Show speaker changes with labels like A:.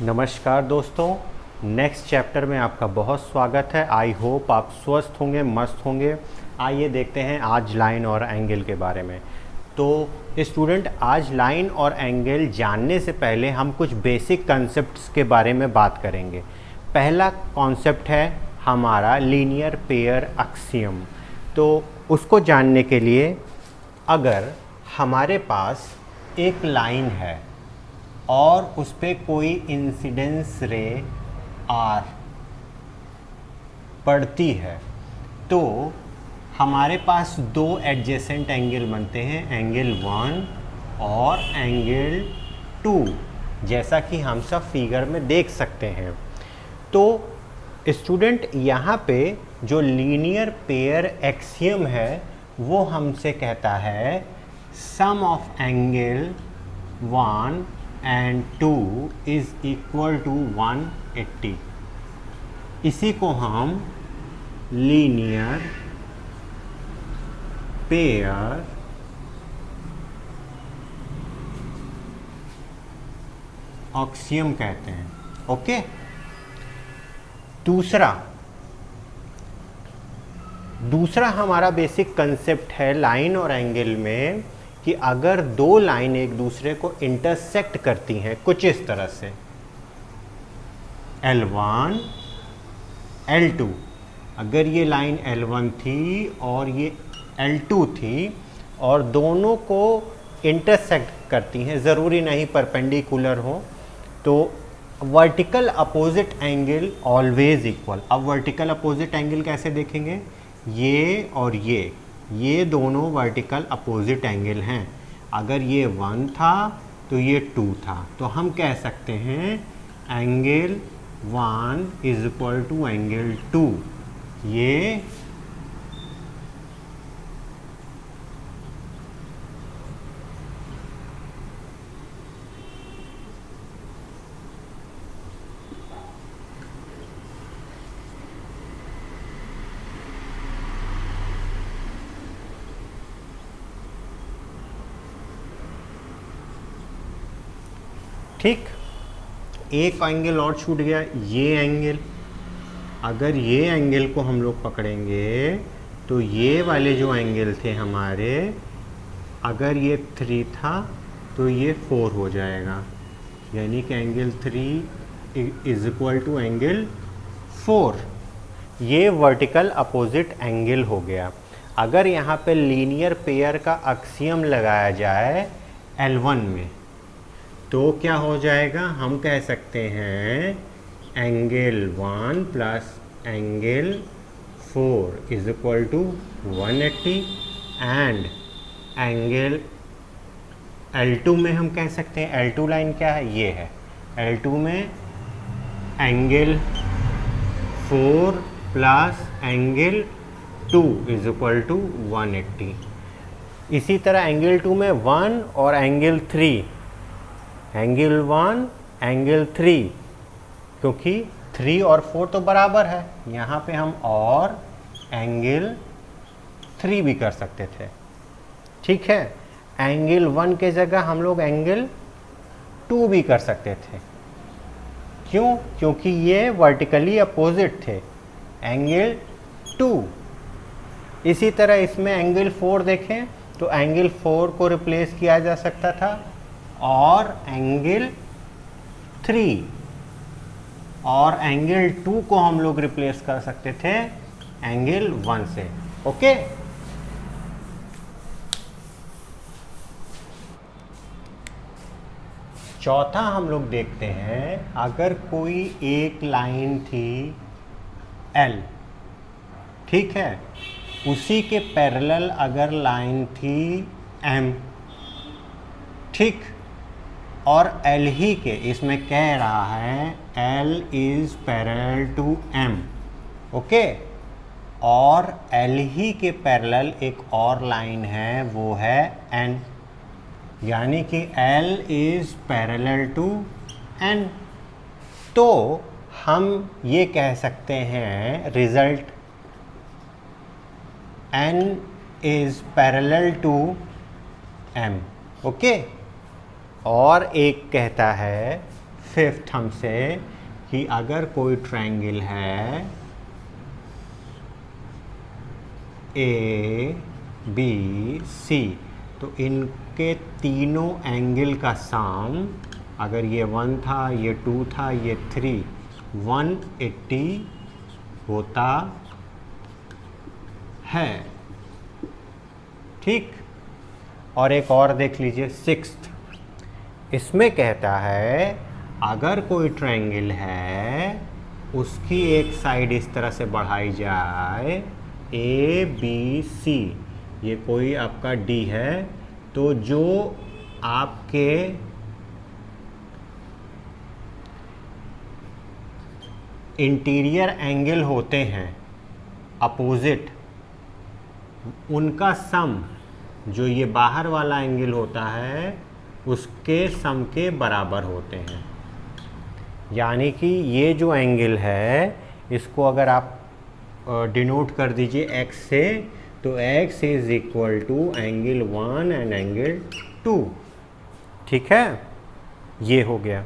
A: नमस्कार दोस्तों, next chapter में आपका बहुत स्वागत है। आई होप आप स्वस्थ होंगे, मस्त होंगे। आइए देखते हैं आज लाइन और एंगल के बारे में। तो स्टूडेंट, आज लाइन और एंगल जानने से पहले हम कुछ बेसिक कॉन्सेप्ट्स के बारे में बात करेंगे। पहला कॉन्सेप्ट है हमारा लीनियर पेयर एक्सियम। तो उसको जानने के लिए अगर हमारे पास एक लाइन है और उस पर कोई इंसिडेंस रे आर पड़ती है तो हमारे पास दो एडजेसेंट एंगल बनते हैं, एंगल 1 और एंगल 2, जैसा कि हम सब फिगर में देख सकते हैं। तो स्टूडेंट, यहाँ पे जो लीनियर पेयर एक्सियम है वो हमसे कहता है सम of angle 1 and 2 is equal to 180। इसी को हम लीनियर पेयर एक्सियम कहते हैं। ओके, दूसरा हमारा बेसिक कंसेप्ट है लाइन और एंगल में कि अगर दो लाइन एक दूसरे को इंटरसेक्ट करती हैं कुछ इस तरह से, L1 L2, अगर ये लाइन L1 थी और ये L2 थी और दोनों को इंटरसेक्ट करती हैं, ज़रूरी नहीं परपेंडिकुलर हो, तो vertical opposite angle always equal. अब वर्टिकल अपोजिट एंगल कैसे देखेंगे? ये और ये दोनों वर्टिकल अपोजिट एंगल हैं। अगर ये 1 था तो ये 2 था, तो हम कह सकते हैं angle 1 is equal to angle 2। ये ठीक, एक एंगल और छूट गया, ये एंगल। अगर ये एंगल को हम लोग पकड़ेंगे तो ये वाले जो एंगल थे हमारे, अगर ये 3 था तो ये 4 हो जाएगा, यानी कि angle 3 is equal to angle 4। ये वर्टिकल अपोजिट एंगल हो गया। अगर यहाँ पे लीनियर पेयर का एक्सियम लगाया जाए L1 में तो क्या हो जाएगा? हम कह सकते हैं angle 1 plus angle 4 is equal to 180 and angle L2 में हम कह सकते हैं, L2 लाइन क्या है? ये है। L2 में angle 4 plus angle 2 is equal to 180। इसी तरह एंगल 2 में 1 और एंगल 3, एंगल 1 एंगल 3, क्योंकि 3 और 4 तो बराबर है, यहाँ पे हम और एंगल 3 भी कर सकते थे। ठीक है, एंगल 1 के जगह हम लोग एंगल 2 भी कर सकते थे। क्यों? क्योंकि ये वर्टिकली अपोजिट थे, एंगल 2। इसी तरह इसमें एंगल 4 देखें तो एंगल 4 को रिप्लेस किया जा सकता था और एंगल 3, और एंगल 2 को हम लोग रिप्लेस कर सकते थे एंगल 1 से। ओके, चौथा हम लोग देखते हैं, अगर कोई एक लाइन थी L, ठीक है, उसी के पैरेलल अगर लाइन थी M, ठीक, और L ही के, इसमें कह रहा है L is parallel to M, okay, और L ही के पैरेलल एक और लाइन है, वो है N, यानी कि L is parallel to N। तो हम ये कह सकते हैं result N is parallel to M, okay. और एक कहता है फिफ्थ हमसे कि अगर कोई ट्रायंगल है ए बी सी, तो इनके तीनों एंगल का सम, अगर ये 1 था, ये 2 था, ये 3, 180 होता है। ठीक। और एक और देख लीजिए, सिक्स्थ, इसमें कहता है अगर कोई ट्रायंगल है उसकी एक साइड इस तरह से बढ़ाई जाए, ए बी सी, ये कोई आपका डी है, तो जो आपके इंटीरियर एंगल होते हैं अपोजिट, उनका सम, जो ये बाहर वाला एंगल होता है उसके सम के बराबर होते हैं। यानी कि ये जो एंगल है इसको अगर आप डिनोट कर दीजिए x से, तो x is equal to angle 1 and angle 2। ठीक है, ये हो गया।